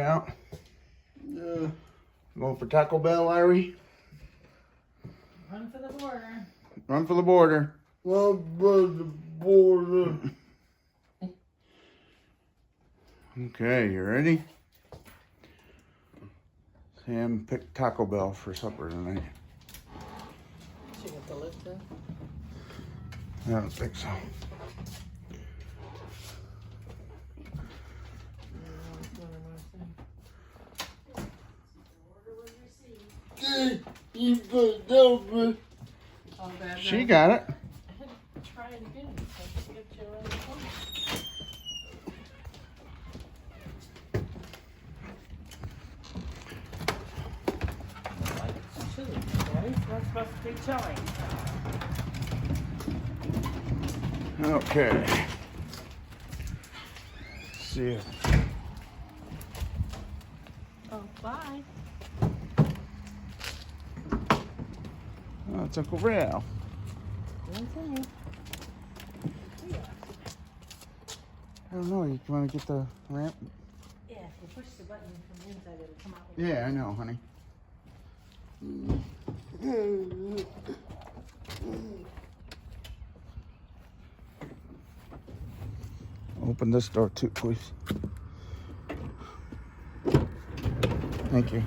out? Yeah. Going for Taco Bell, Larry? Run for the border. Run for the border. Run for the border. Okay, you ready? Sam picked Taco Bell for supper tonight. She got the lift in? I don't think so. She got it. I had to try it again so I could get you around the corner. Like it's chili, right? It's not supposed to be chili. Okay. See ya. Oh, bye. Oh, it's Uncle Val. Okay. I don't know. You want to get the ramp? Yeah, if you push the button from the inside, it'll come out. Yeah, I know, honey. Open this door too, please. Thank you.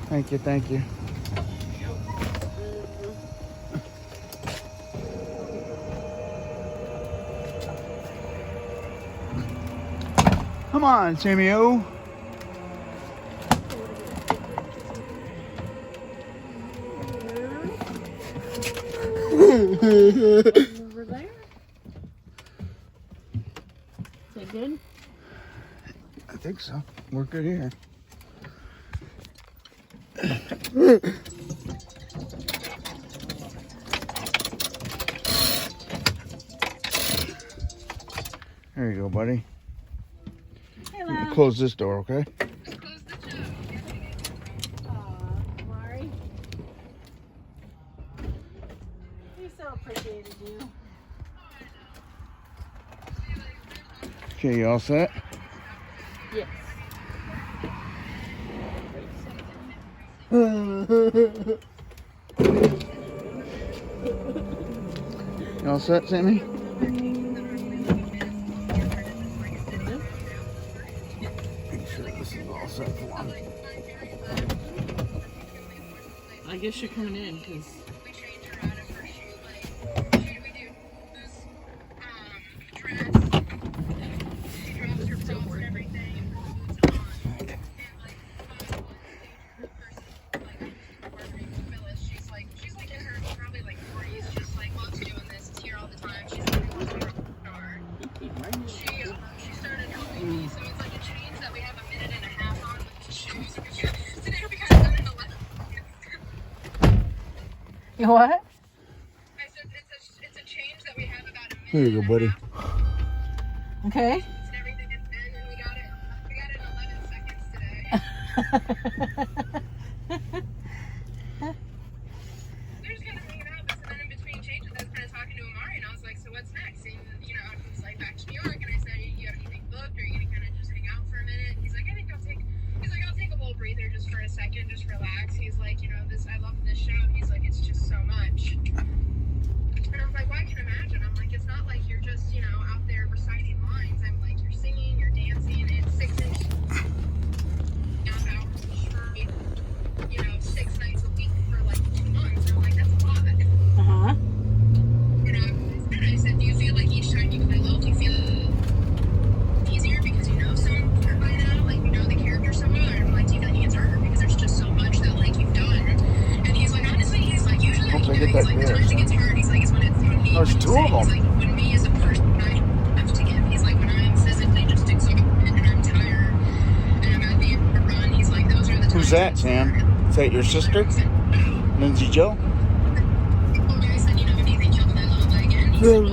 Thank you, thank you. Come on, Samuel. Over there? Is that good? I think so. We're good here. There you go, buddy. Hello. You can close this door, okay? Mari. We so appreciated you. Okay, you all set? Yes. You all set, Sammy? Make sure this is all set for one. I guess you're coming in because. What? I said it's a change that we have about a minute. There you go, buddy. Okay. And everything is in, and we got it in 11 seconds today. They're just kind of hanging out, but then in between changes, I was kind of talking to Amari, and I was like, so what's next? And, you know, he's like, back to New York, and I said, you have anything booked, or are you going to kind of just hang out for a minute? He's like, I'll take a little breather just for a second, just relax. He's like, you know, I love this show. He's like, it's just so much. And I was like, well, I can imagine. I'm like, it's not like you're just, you know, out there reciting lines. I'm like, you're singing, you're dancing, it's 6 inches. Hours straight, you know, 6 nights a week for like 2 months. And I'm like, that's a lot. Uh-huh. You know, and I said, do you feel like each time you play low, do you feel easier because you know so much by now? Like, you know the character so well? And I'm like, do you feel like it's harder because there's just so much that, like, you've done? And he's like, honestly, he's like, usually, Hope I get he's that like, the beer. times it gets hard, he's like, it's when me. There's two of them. He's like, when me as a person, I have to give. He's like, when I'm physically just exhausted and I'm tired and I'm at the end of the run, he's like, those are the times. Who's that, Sam? Is that your sister? Lindsay Joe? I said, you know, do you think you'll play low again? He's like,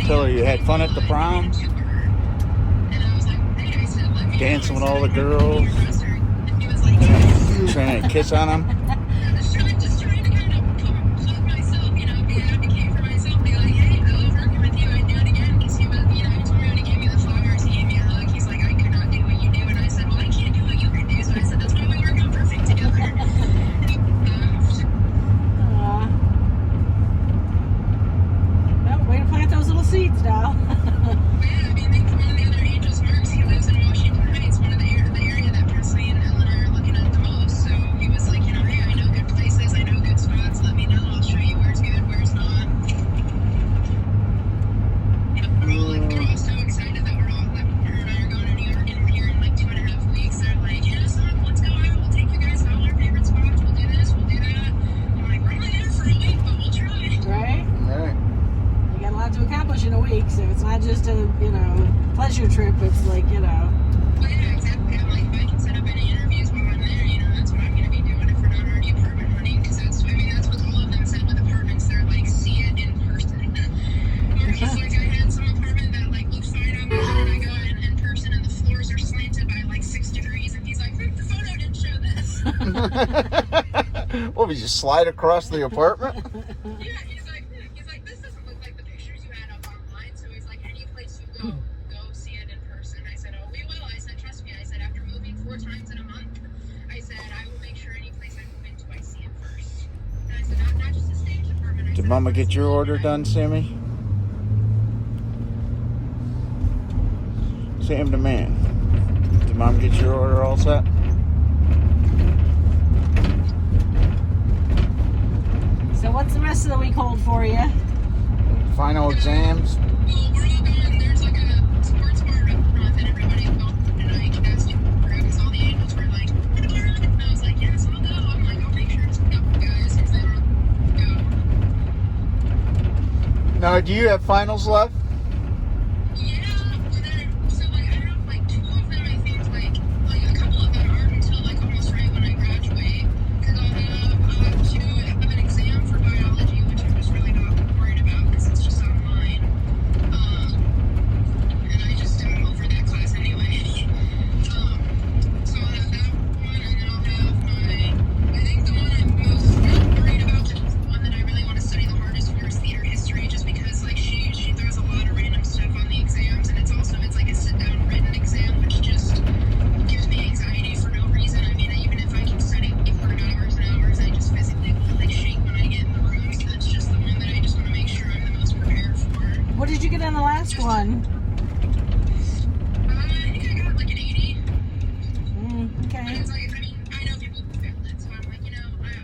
Tell her you had fun at the prom? Dancing with all the girls? Trying to kiss on them? Just trying to kind of plug myself, you know, be an advocate for myself, be like, hey, I love working with you, I'd do it again, because he was, you know, he told me when pleasure trip. It's like, Well, yeah, exactly. I'm like, if I can set up any interviews while I'm there, that's what I'm going to be doing if we're not already apartment hunting. Because that's what all of them said with apartments. They're like, see it in person. Or he's like, I had some apartment that like looked fine online, and I go in person, and the floors are slanted by like 6 degrees, and he's like, the photo didn't show this. What, did you slide across the apartment? Yeah, he's like, this doesn't look like the pictures you had up online. So he's like, any place you go see it in person. I said, oh, we will. I said, trust me. I said, after moving 4 times in a month, I said, I will make sure any place I move into, I see it first. And I said, not just a staged apartment. Did Mama get your order done, Sammy? Sam the man. Did Mom get your order all set? so what's the rest of the week hold for you? Final exams. Well, we're all going. There's like a sports bar restaurant that everybody's going tonight. That's because all the angels were like, and I was like, yes, I'll go. I'm like, I'll make sure it's up, guys, because they don't go. Now, do you have finals left? Yeah, so like I have like 2 of them. I think like a couple of them aren't until like almost right when I graduate. Because I'll have an exam for biology, which I'm just really not worried about because it's just online. And I just am over that class anyway. So I'll have that one, and then I'll have I think the one I'm most worried about, which is the one that I really want to study the hardest for, is theater history, just because like she throws a lot of random stuff on the exams, and it's like a sit-down written exam, which just gives me anxiety for no reason. I mean, even if I can study for hours and hours, I just physically want to like shake when I get in the room. So that's just the one that I just want to make sure I'm the most prepared for. What did you get on the last one? I think I got like an 80. But Okay. it's like, I mean, I know people who failed it, so I'm like,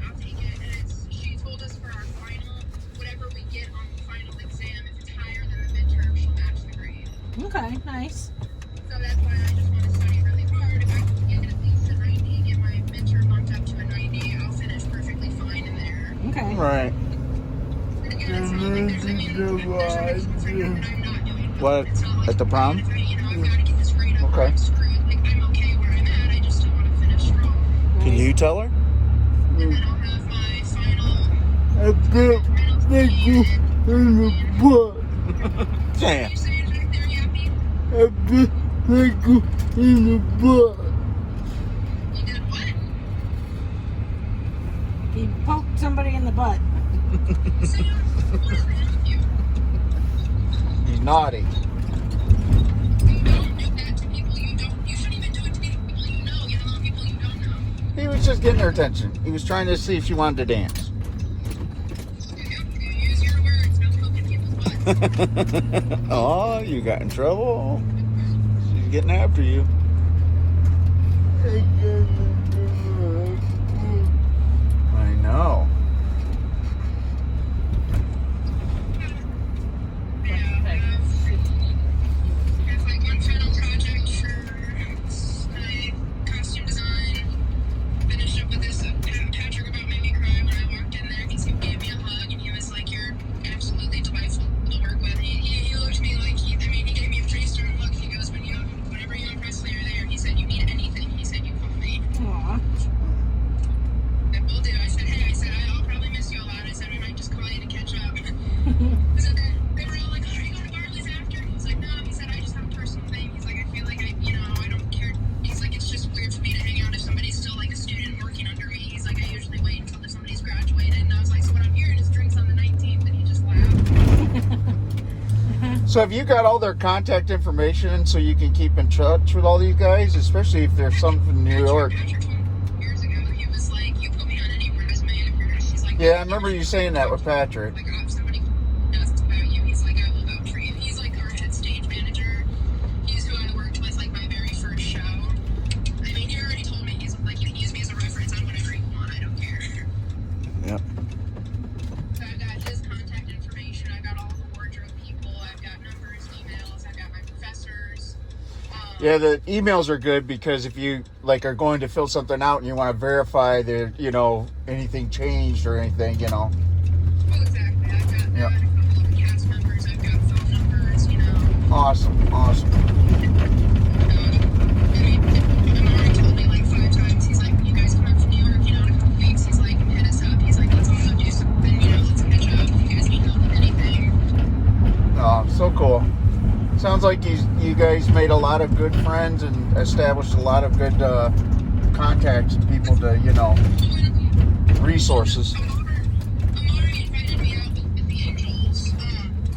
I'll take it. And she told us for our final, whatever we get on the final exam, if it's higher than the midterm, she'll match the grade. Okay, nice. So that's why I just want to study really hard. If I can get at least a 90, get my midterm bumped up to a 90, I'll finish perfectly fine in there. Okay. Right. And again, it's not like there's no reason for you that I'm not doing well. What? It's not like, At the prom? If I've got to get this grade up or Okay. I'm screwed. Like, I'm okay where I'm at. I just still want to finish strong. Can you tell her? And then I'll have my final I got nigga in the butt. Damn. You saying back there, Yappy? I got nigga in the butt. You did what? He poked somebody in the butt. Sam, what is wrong with you? He's naughty. You don't do that to people you don't. You shouldn't even do it to people you know, let alone people you don't know. He was just getting her attention. He was trying to see if she wanted to dance. You use your words, no poking people's butts. Oh, you got in trouble. She's getting after you. I got nigga. I know. Yeah, I have like one final project for my costume design. Finished up with this. Patrick about made me cry when I walked in there because he gave me a hug and he was like, "You're absolutely delightful to work with." He looked at me like he gave me a pretty stern look. He goes, "Whenever you and Presley are there," he said, "You need anything." He said, "You call me." Aw. I will do. I said, "Hey," I said, "I'll probably miss you a lot." I said, "I might just call you to catch up." I said, they were all like, "Oh, are you going to Barley's after?" He was like, "No." He said, "I just have a personal thing." He's like, "I feel like I don't care." He's like, "It's just weird for me to hang out if somebody's still like a student working under me." He's like, "I usually wait until somebody's graduated." And I was like, "So what I'm hearing is drinks on the 19th." And he just laughed. So have you got all their contact information so you can keep in touch with all these guys, especially if there's some from New York? Patrick told me years ago, he was like, "You put me on any resume of yours." He's like, Yeah, I remember you saying that with Patrick. Like, if somebody asks about you, he's like, "I will vouch for you." He's like our head stage manager. He's who I worked with like my very first show. I mean, he already told me, he's like, "You can use me as a reference on whatever you want. I don't care." Yep. So I've got his contact information. I've got all the wardrobe people. I've got numbers, emails. I've got my professors. Yeah, the emails are good because if you like are going to fill something out and you want to verify that anything changed or anything, Well, exactly. I've got Yeah. a couple of cast members. I've got phone numbers. Awesome. Amari told me like 5 times. He's like, when you guys come up from New York, in a couple weeks, he's like, hit us up. He's like, let's also do something, let's catch up. If you guys need help with anything. Oh, so cool. Sounds like you guys made a lot of good friends and established a lot of good contacts, people to, resources. Amari invited me out with the Angels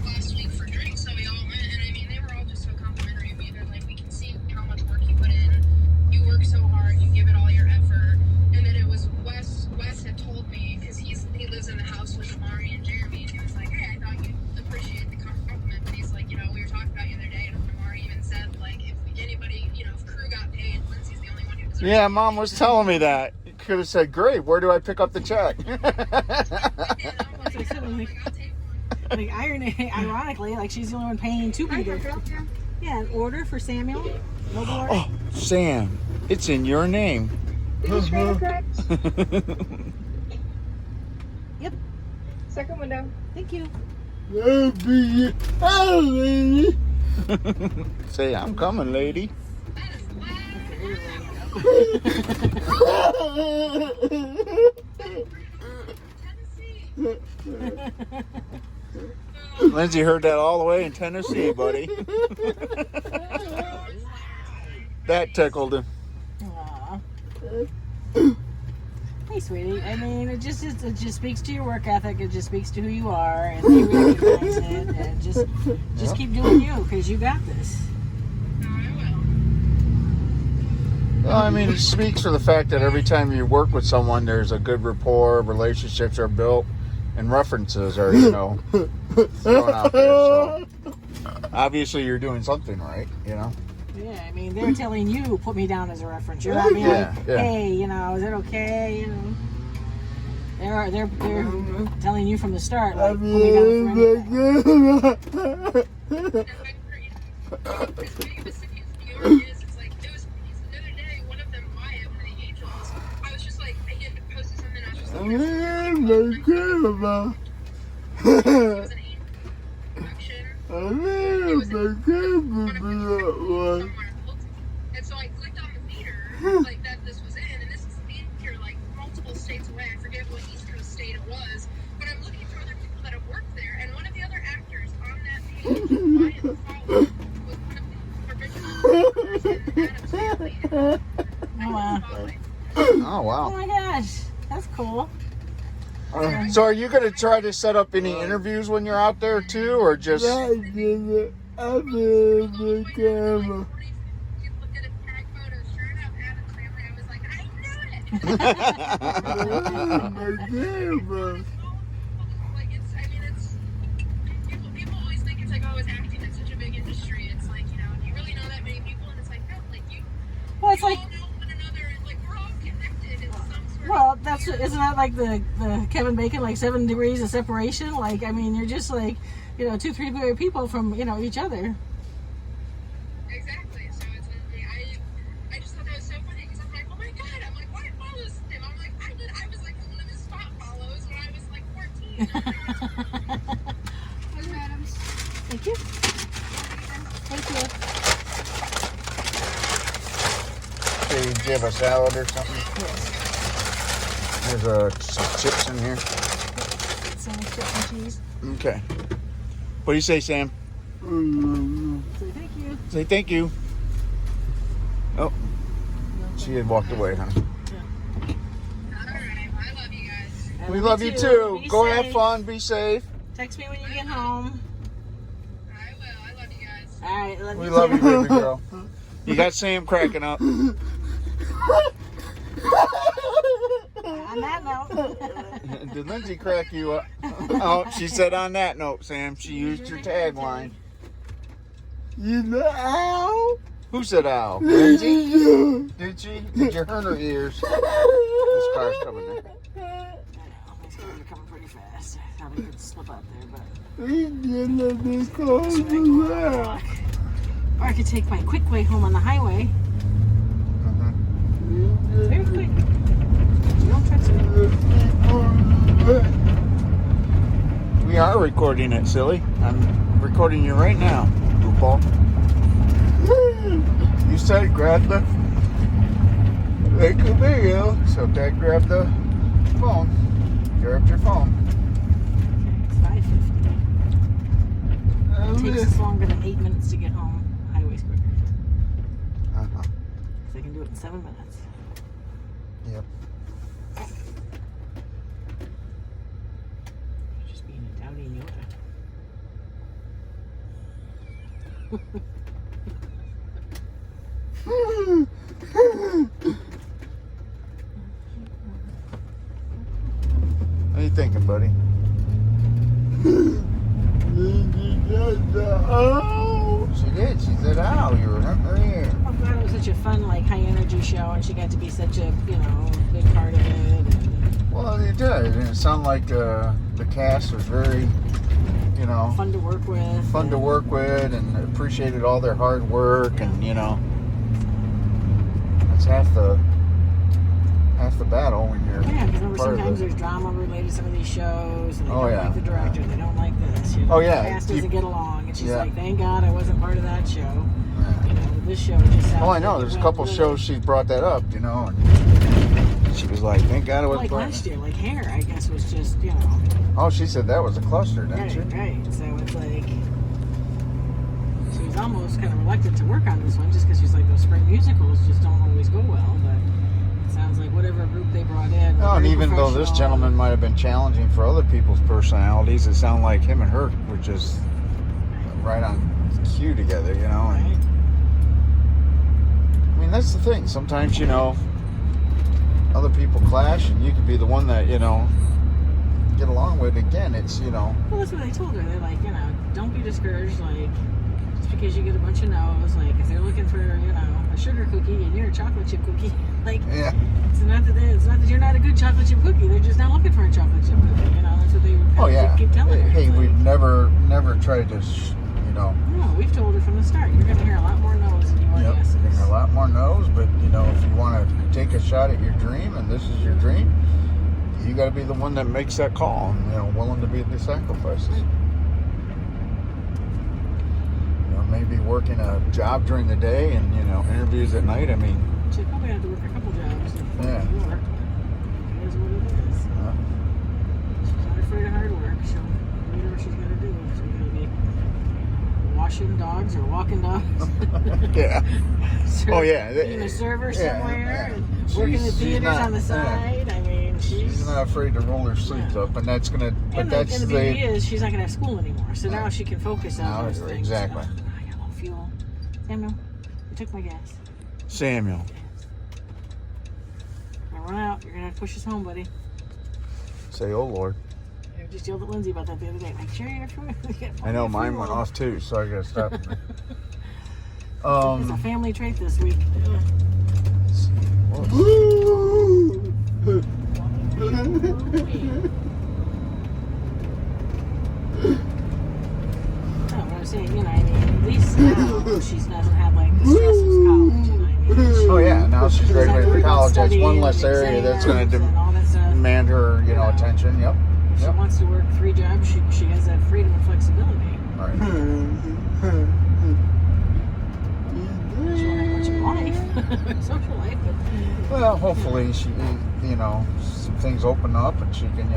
last week for drinks, so we all went, and I mean, they were all just so complimentary of me. They're like, we can see how much work you put in. You work so hard, you give it all your effort. And then it was Wes had told me, because he lives in the house with Amari and Jeremy, and he was like, hey, I thought you'd appreciate the compliment, but he's like, we were talking about you the other day, and Amari even said, like, if anybody, if crew got paid, Lindsay's the only one who deserves it. Yeah, Mom was telling me that. Could have said, great, where do I pick up the check? Like, ironically, like she's the only one paying to be there. Yeah, an order for Samuel. Mobile order. Oh, Sam, it's in your name. Is this correct? Yep. Second window. Thank you. Say, I'm coming, lady. Lindsay heard that all the way in Tennessee, buddy. That tickled him. Aw. Hey, sweetie. I mean, it just speaks to your work ethic. It just speaks to who you are, and they recognize it. And just keep doing you, because you got this. Well, I mean, it speaks for the fact that every time you work with someone, there's a good rapport, relationships are built, and references are, thrown out there. So obviously, you're doing something right, Yeah, I mean, they're telling you, put me down as a reference. You're not being like, hey, is it okay? They're telling you from the start, like, put me down for anything. And so I clicked on the meter, like that this was in, and this is here, like multiple states away. I forget what East Coast state it was, but I'm looking for other people that have worked there, and one of the other actors on that page, Ryan Fowler, was one of the original Oh, wow. Oh my gosh, that's cool. So are you going to try to set up any interviews when you're out there, too, or just... the camera. People always think it's like, oh, it's acting in such a big industry. It's like, do you really know that many people? And it's like, no, like you. Well, it's like. All know one another, and like we're all connected in some sort. Well, isn't that like the Kevin Bacon, like 7 degrees of separation? Like, I mean, you're just like, 2-3 people from each other. Exactly. So it's like, I just thought that was so funny because I'm like, oh my god, I'm like, why follows him? I'm like, I was like one of his spot follows when I was like 14. Hi, Adams. Thank you. Thank you. Okay, do you have a salad or something? Yes. There's some chips in here. Some chips and cheese. Okay. What do you say, Sam? Say thank you. Say thank you. Oh, she had walked away, huh? All right. I love you guys. We love you too. Be Go safe. have fun. Be safe. Text me when you get home. I will. I love you guys. All right. We love you, baby girl. You got Sam cracking up. On that note. Did Lindsay crack you up? Oh, she said on that note, Sam. She used your tagline. You know how? Who said ow? Lindsay? Did she? Did you hurt her ears? This car's coming in. I know. These cars are coming pretty fast. I thought I could slip out there, but. He's gonna be close to that. Or I could take my quick way home on the highway. It's very quick. You don't trust me. We are recording it, silly. I'm recording you right now. Boom, football. You said grab the. It could be, So Dad grabbed the phone. Grabbed your phone. It's 5:50. It takes us longer than 8 minutes to get home. Highway's quicker. Uh-huh. So I can do it in 7 minutes. Yep. You're just being a dowdy Yoda. What are you thinking, buddy? She did. She said, "Ow, you remember here." I'm glad it was such a fun, like, high energy show, and she got to be such a, big part of it. And Well, it did. And it sounded like the cast was very, fun to work with. fun to work with, and appreciated all their hard work, and that's half the battle when you're Yeah, because part of sometimes it. there's drama related to some of these shows, and they Oh, don't yeah. like the director, they don't like this. Oh, yeah. The cast doesn't get along, and she's Yeah. like, "Thank God I wasn't part of that show." Yeah. With this show, it just sounds Oh, I know. like There's a it couple went shows she brought that up, and she was like, "Thank God it wasn't like part of last it." year, like Hair, I guess, was just Oh, she said that was a cluster, didn't right, she? right. So it's like she was almost kind of reluctant to work on this one, just because she's like, those spring musicals just don't always go well. But it sounds like whatever group they brought in. No, and very even though this professional. gentleman might have been challenging for other people's personalities, it sounded like him and her were just right on cue together, And, Right. I mean, that's the thing. Sometimes, other people clash, and you could be the one that, get along with. Again, it's, Well, that's what they told her. They're like, don't be discouraged. Like, just because you get a bunch of no's, like, if they're looking for, a sugar cookie and you're a chocolate chip cookie, like, yeah. it's not that you're not a good chocolate chip cookie. They're just not looking for a chocolate chip cookie. That's what they would Oh, yeah. keep telling her. Hey, It's we've like, never tried to, no, we've told her from the start. You're going to hear a lot more no's than you are Yep, yeses. there's a lot more no's, but if you want to take a shot at your dream, and this is your dream, you got to be the one that makes that call, and willing to be the sacrifices. Maybe working a job during the day and interviews at night. I mean, She'll probably have to work a couple jobs. Yeah. It is what it is. She's not afraid of hard work. She'll do whatever she's got to do. She's going to be washing dogs or walking dogs. yeah. Oh yeah. Being a server somewhere. yeah. And working at She's theaters not- on the side. I mean, She's not afraid to roll her sleeves up, and that's gonna. But and that's the beauty is she's not going to have school anymore. So now she can focus on Now, those things. exactly. Oh, I got low fuel. Samuel, you took my gas. Samuel. I run out. You're going to have to push us home, buddy. Say, oh Lord. I just yelled at Lindsay about that the other day. Like, sure you're fuel. I know mine went off too, so I gotta stop. It's a family trait this week. No, but I'm saying, at least now she doesn't have like the stress of college. Oh yeah, now she's graduating from college. That's one less studying area and that's going to exams and all that stuff. demand her, attention. Yep. If she wants to work 3 jobs, she has that freedom and flexibility. All right. She won't have much of life, social life, but Well, hopefully she, some things open up and she can,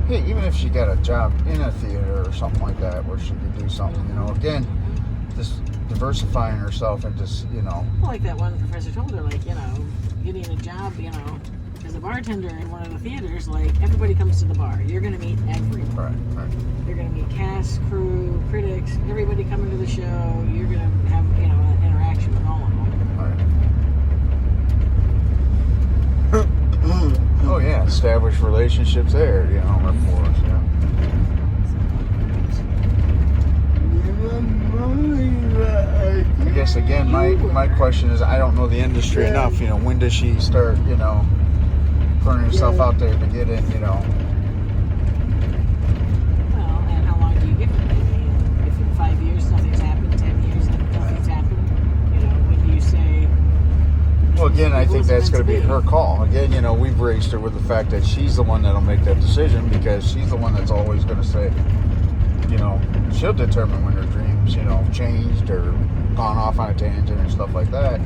hey, even if she got a job in a theater or something like that, where she could do something, again, just diversifying herself and just, like that one professor told her, like, getting a job, as a bartender in one of the theaters, like, everybody comes to the bar. You're going to meet everybody. Right. You're going to meet cast, crew, critics, everybody coming to the show. You're going to have, an interaction with all of them. Oh yeah, establish relationships there, rapport, yeah. I guess again, my question is, I don't know the industry enough. When does she start, putting herself out there to get in, Well, and how long do you give it? I mean, if in 5 years nothing's happened, 10 years nothing's happened, when do you say? Well, again, I think that's going to be meant to her call. Again, we've raised her with the fact that she's the one that'll make that decision, because she's the one that's always going to say, she'll determine when her dreams times, changed or gone off on a tangent and stuff like that,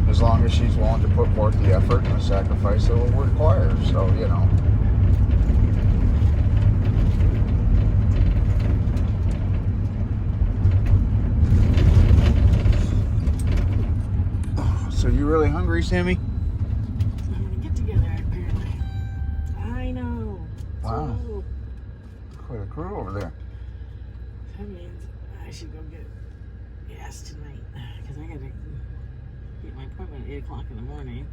As long as she's willing to put forth the effort and the sacrifice it will require. So, So you really hungry, Sammy? I'm gonna get together apparently. I know. Wow. So, Quite a crew over there. that means I should go get gas tonight because I gotta get my appointment at 8 o'clock in the morning.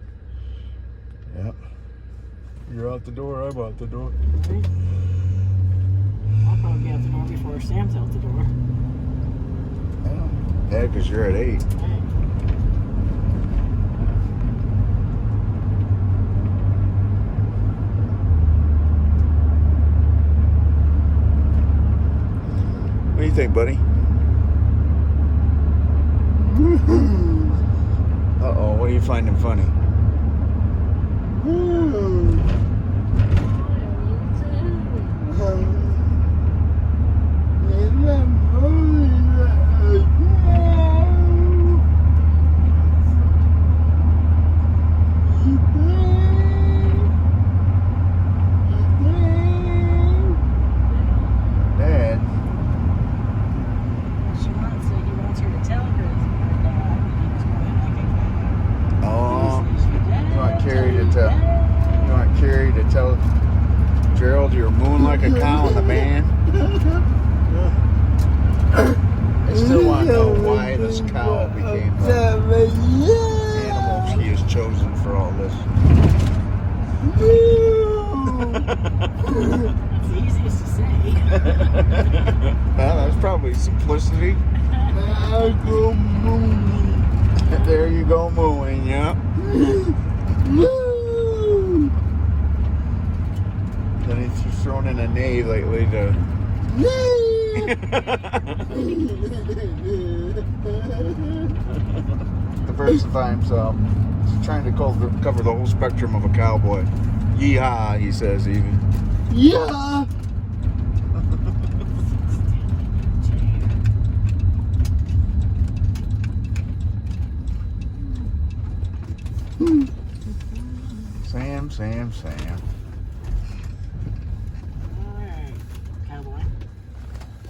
Yep. You're out the door, I'm out the door. Right? I'll probably be out the door before Sam's out the door. Yeah, because you're at 8. Right. What do you think, buddy? Uh-oh, what are you finding funny? Dad? He wants her to tell her his dad he was going like a Oh, cat. you want Carrie to tell Gerald you're mooing like a cow in the band? I still want to know why this cow became the animal he has chosen for all this. That's the easiest to say. Well, that's probably simplicity. There you go, mooing, yeah. Then he's thrown in a neigh lately to. Diversify himself. He's trying to cover the whole spectrum of a cowboy. Yeehaw, he says even. Yeah. Sam. Alright, cowboy.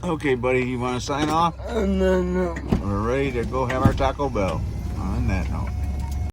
Okay, buddy, you want to sign off? No. We're ready to go have our Taco Bell. On that note.